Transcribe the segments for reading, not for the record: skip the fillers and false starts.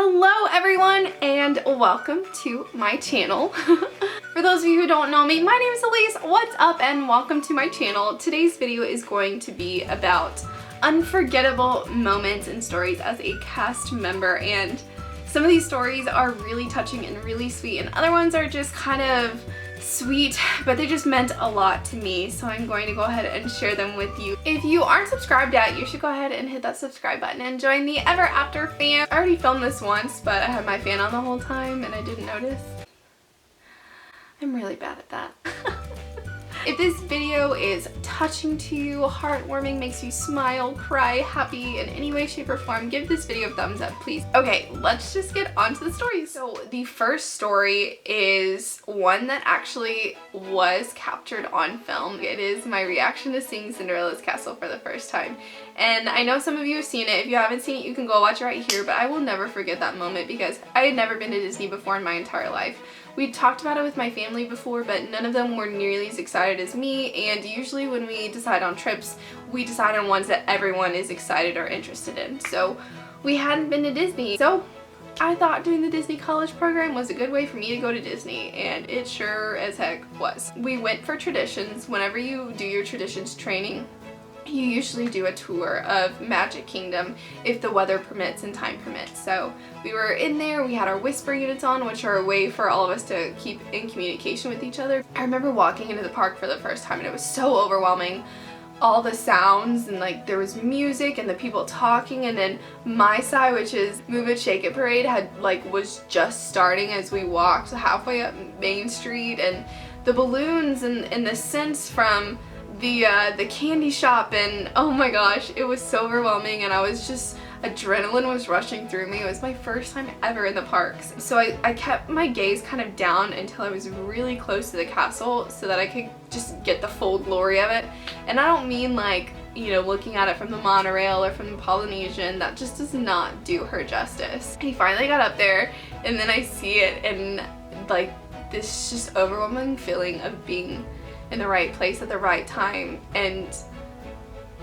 Hello everyone and welcome to my channel. For those of you who don't know me, my name is Elise. What's up and welcome to my channel. Today's video is going to be about unforgettable moments and stories as a cast member, and some of these stories are really touching and really sweet, and other ones are just kind of sweet, but they just meant a lot to me, so I'm going to go ahead and share them with you. If you aren't subscribed yet, you should go ahead and hit that subscribe button and join the ever after fan. I already filmed this once, but I had my fan on the whole time and I didn't notice. I'm really bad at that. If this video is touching to you, heartwarming, makes you smile, cry, happy in any way, shape, or form, give this video a thumbs up, please. Okay, let's just get on to the stories. So the first story is one that actually was captured on film. It is my reaction to seeing Cinderella's castle for the first time. And I know some of you have seen it. If you haven't seen it, you can go watch it right here, but I will never forget that moment because I had never been to Disney before in my entire life. We talked about it with my family before, but none of them were nearly as excited as me, and usually when we decide on trips, we decide on ones that everyone is excited or interested in. So we hadn't been to Disney, so I thought doing the Disney College program was a good way for me to go to Disney, and it sure as heck was. We went for traditions. Whenever you do your traditions training, you usually do a tour of Magic Kingdom if the weather permits and time permits. So we were in there, we had our whisper units on, which are a way for all of us to keep in communication with each other. I remember walking into the park for the first time and it was so overwhelming. All the sounds, and like there was music and the people talking, and then my side, which is Move It Shake It Parade, was just starting as we walked halfway up Main Street, and the balloons and the scents from the candy shop, and oh my gosh, it was so overwhelming, and I was just, adrenaline was rushing through me. It was my first time ever in the parks. So I kept my gaze kind of down until I was really close to the castle so that I could just get the full glory of it. And I don't mean like, you know, looking at it from the monorail or from the Polynesian. That just does not do her justice. He finally got up there, and then I see it, and like this just overwhelming feeling of being in the right place at the right time, and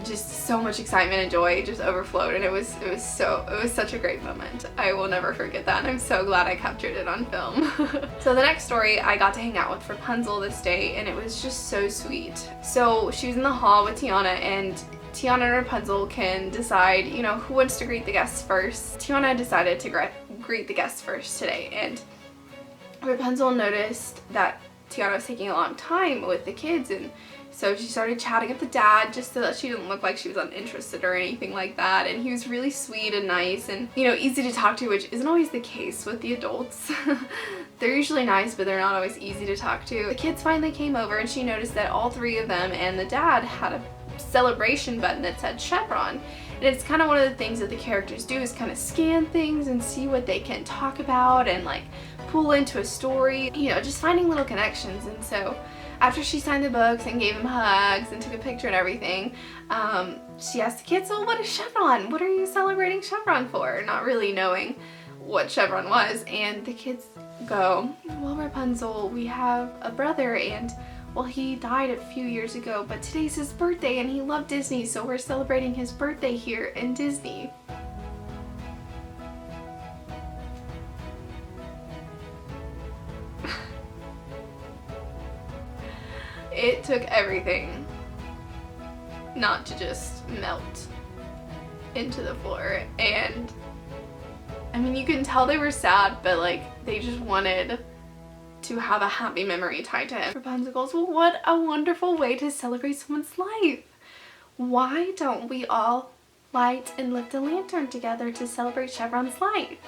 just so much excitement and joy just overflowed, and it was such a great moment. I will never forget that, and I'm so glad I captured it on film. So the next story, I got to hang out with Rapunzel this day, and it was just so sweet. So she was in the hall with Tiana, and Tiana and Rapunzel can decide, you know, who wants to greet the guests first. Tiana decided to greet the guests first today, and Rapunzel noticed that Tiana was taking a long time with the kids, and so she started chatting with the dad just so that she didn't look like she was uninterested or anything like that. And he was really sweet and nice and, you know, easy to talk to, which isn't always the case with the adults. They're usually nice, but they're not always easy to talk to. The kids finally came over, and she noticed that all three of them and the dad had a celebration button that said Chevron. And it's kind of one of the things that the characters do, is kind of scan things and see what they can talk about and like pull into a story, you know, just finding little connections. And so after she signed the books and gave them hugs and took a picture and everything, she asked the kids, "Well, what is Chevron? What are you celebrating Chevron for?" Not really knowing what Chevron was. And the kids go, "Well, Rapunzel, we have a brother, and well, he died a few years ago, but today's his birthday and he loved Disney, so we're celebrating his birthday here in Disney." It took everything not to just melt into the floor, and I mean, you can tell they were sad, but like they just wanted to have a happy memory tied to him. Rapunzel goes, "Well, what a wonderful way to celebrate someone's life. Why don't we all light and lift a lantern together to celebrate Chevron's life?"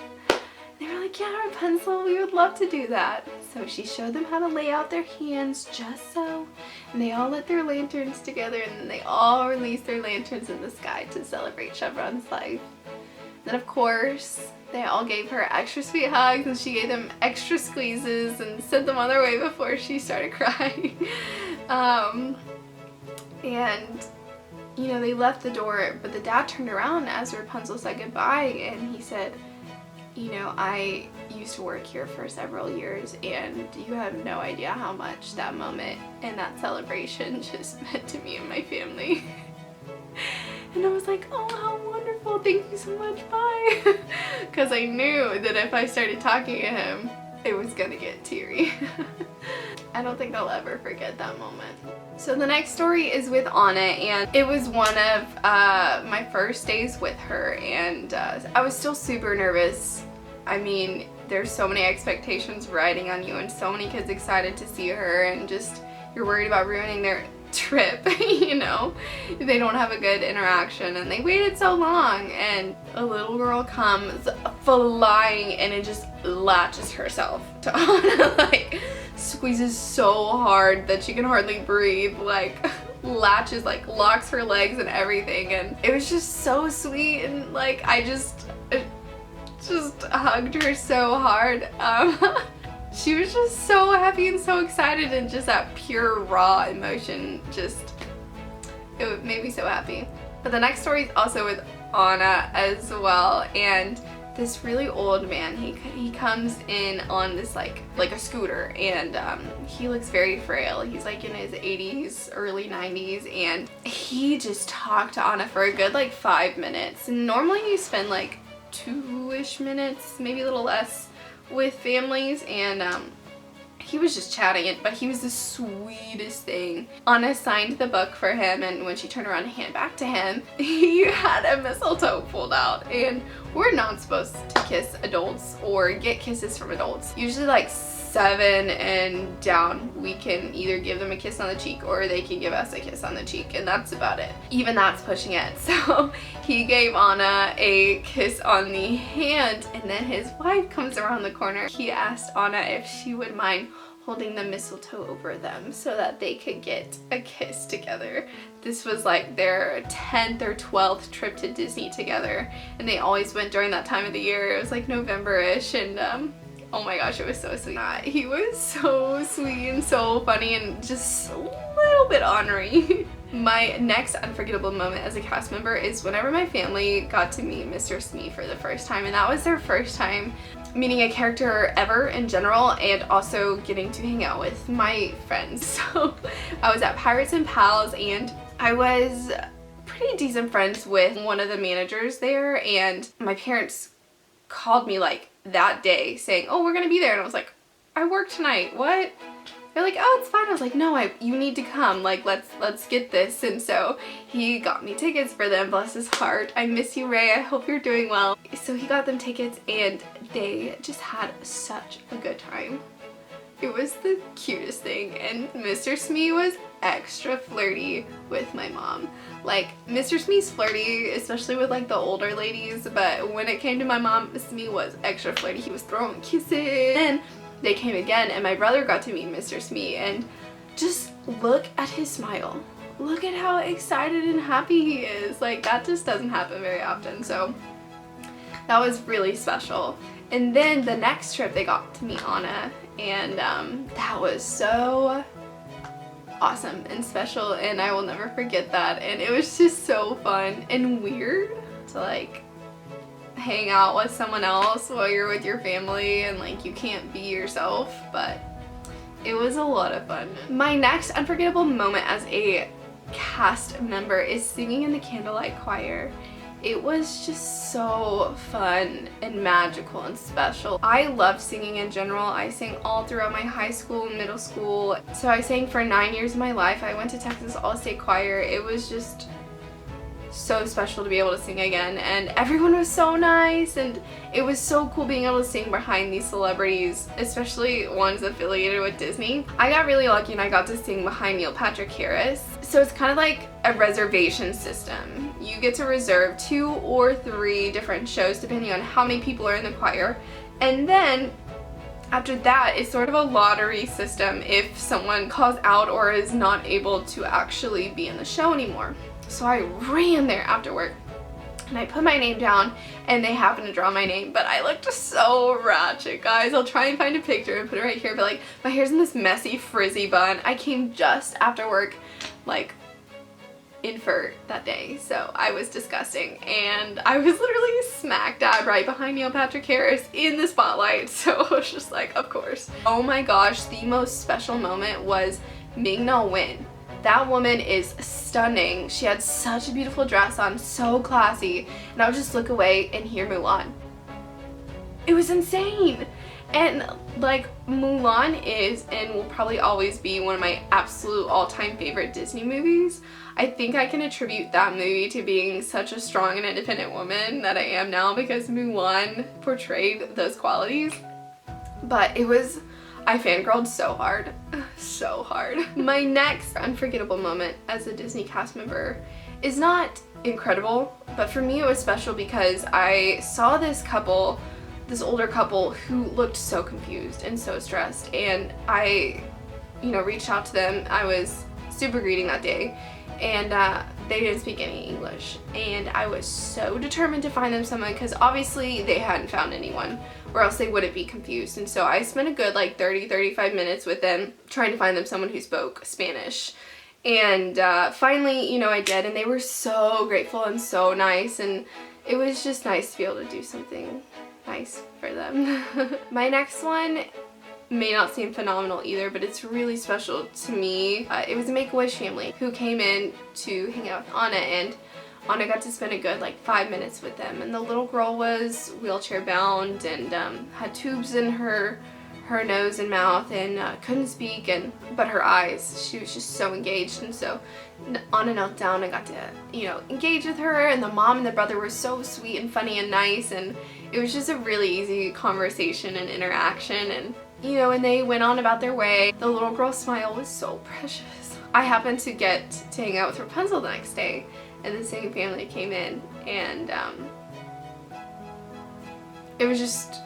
They were like, "Yeah, Rapunzel, we would love to do that." So she showed them how to lay out their hands just so, and they all lit their lanterns together, and then they all released their lanterns in the sky to celebrate Chevron's life. Then of course, they all gave her extra sweet hugs, and she gave them extra squeezes and sent them on their way before she started crying. And you know, they left the door, but the dad turned around as Rapunzel said goodbye, and he said, "You know, I used to work here for several years, and you have no idea how much that moment and that celebration just meant to me and my family." And I was like, "Oh, how wonderful." well, thank you so much, bye. Because I knew that if I started talking to him, it was gonna get teary. I don't think I'll ever forget that moment. So the next story is with Anna, and it was one of my first days with her, and I was still super nervous. I mean, there's so many expectations riding on you and so many kids excited to see her, and just you're worried about ruining their trip, you know? They don't have a good interaction and they waited so long, and a little girl comes flying and it just latches herself to Anna, like squeezes so hard that she can hardly breathe, like latches, like locks her legs and everything, and it was just so sweet, and like I just hugged her so hard. She was just so happy and so excited, and just that pure raw emotion, it made me so happy. But the next story is also with Anna as well, and this really old man, he comes in on this like a scooter, and he looks very frail. He's like in his 80s, early 90s, and he just talked to Anna for a good like 5 minutes. And normally you spend like 2-ish minutes, maybe a little less, with families, and he was just chatting, but he was the sweetest thing. Anna signed the book for him, and when she turned around and handed back to him, he had a mistletoe pulled out, and we're not supposed to kiss adults or get kisses from adults. Usually like 7 and down, we can either give them a kiss on the cheek or they can give us a kiss on the cheek, and that's about it. Even that's pushing it. So he gave Anna a kiss on the hand, and then his wife comes around the corner. He asked Anna if she would mind holding the mistletoe over them so that they could get a kiss together. This was like their 10th or 12th trip to Disney together, and they always went during that time of the year. It was like November-ish, and oh my gosh, it was so sweet. He was so sweet and so funny and just a little bit ornery. My next unforgettable moment as a cast member is whenever my family got to meet Mr. Smee for the first time, and that was their first time meeting a character ever in general, and also getting to hang out with my friends. So I was at Pirates and Pals, and I was pretty decent friends with one of the managers there, and my parents called me like that day saying, oh, we're gonna be there, and I was like, I work tonight, what? They're like, oh, it's fine. I was like, no, you need to come, like let's get this. And so he got me tickets for them, bless his heart. I miss you, Ray, I hope you're doing well. So he got them tickets, and they just had such a good time. It was the cutest thing, and Mr. Smee was extra flirty with my mom. Like, Mr. Smee's flirty, especially with like the older ladies, but when it came to my mom, Smee was extra flirty. He was throwing kisses, and they came again, and my brother got to meet Mr. Smee, and just look at his smile. Look at how excited and happy he is. Like, that just doesn't happen very often, so that was really special. And then the next trip they got to meet Anna, and that was so awesome and special, and I will never forget that. And it was just so fun and weird to like hang out with someone else while you're with your family and like you can't be yourself, but it was a lot of fun. My next unforgettable moment as a cast member is singing in the candlelight choir. It was just so fun and magical and special. I love singing in general. I sang all throughout my high school and middle school. So I sang for 9 years of my life. I went to Texas All-State Choir. It was just so special to be able to sing again, and everyone was so nice, and it was so cool being able to sing behind these celebrities, especially ones affiliated with Disney. I got really lucky and I got to sing behind Neil Patrick Harris. So it's kind of like a reservation system. You get to reserve 2 or 3 different shows depending on how many people are in the choir, and then after that it's sort of a lottery system if someone calls out or is not able to actually be in the show anymore. So I ran there after work, and I put my name down, and they happened to draw my name, but I looked so ratchet, guys. I'll try and find a picture and put it right here, but like my hair's in this messy frizzy bun. I came just after work, like in fur that day, so I was disgusting, and I was literally smack dab right behind Neil Patrick Harris in the spotlight, so I was just like, of course. Oh my gosh, the most special moment was Ming Na Wen That woman is stunning. She had such a beautiful dress on, so classy, and I would just look away and hear Mulan. It was insane. And like, Mulan is and will probably always be one of my absolute all-time favorite Disney movies. I think I can attribute that movie to being such a strong and independent woman that I am now because Mulan portrayed those qualities. But it was, I fangirled so hard. So hard. My next unforgettable moment as a Disney cast member is not incredible, but for me it was special because I saw this couple, this older couple who looked so confused and so stressed, and I, reached out to them. I was super greeting that day, and they didn't speak any English, and I was so determined to find them someone because obviously they hadn't found anyone or else they wouldn't be confused. And so I spent a good like 30-35 minutes with them trying to find them someone who spoke Spanish. And finally, I did, and they were so grateful and so nice, and it was just nice to be able to do something nice for them. My next one may not seem phenomenal either, but it's really special to me. It was a Make-A-Wish family who came in to hang out with Anna, and Anna got to spend a good like 5 minutes with them. And the little girl was wheelchair bound and had tubes in her nose and mouth and couldn't speak, but her eyes, she was just so engaged. And so Anna knelt down and got to engage with her, and the mom and the brother were so sweet and funny and nice, and it was just a really easy conversation and interaction. And and they went on about their way. The little girl's smile was so precious. I happened to get to hang out with Rapunzel the next day, and the same family came in, and it was just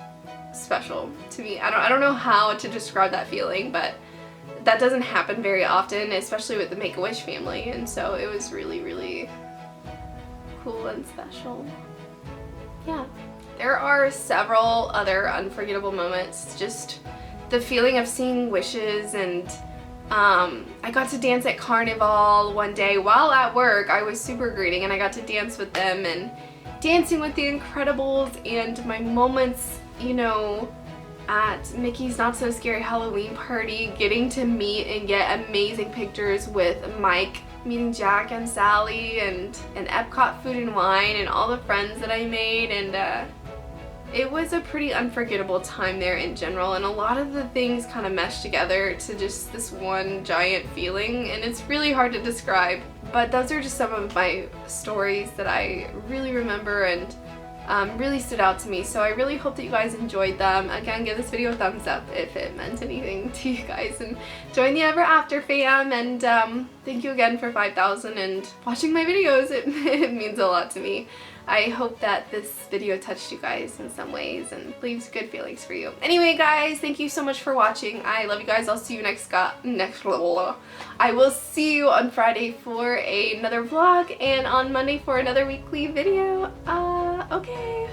special to me. I don't know how to describe that feeling, but that doesn't happen very often, especially with the Make-A-Wish family, and so it was really, really cool and special. Yeah. There are several other unforgettable moments, just the feeling of seeing wishes, and I got to dance at Carnival one day while at work. I was super greeting, and I got to dance with them and dancing with the Incredibles, and my moments, at Mickey's Not So Scary Halloween Party, getting to meet and get amazing pictures with Mike, meeting Jack and Sally, and Epcot Food and Wine, and all the friends that I made, and it was a pretty unforgettable time there in general, and a lot of the things kind of meshed together to just this one giant feeling, and it's really hard to describe, but those are just some of my stories that I really remember and really stood out to me. So I really hope that you guys enjoyed them. Again, give this video a thumbs up if it meant anything to you guys, and join the Ever After fam, and thank you again for 5,000 and watching my videos. It means a lot to me. I hope that this video touched you guys in some ways and leaves good feelings for you. Anyway, guys, thank you so much for watching. I love you guys. I'll see you I will see you on Friday for another vlog, and on Monday for another weekly video. Okay.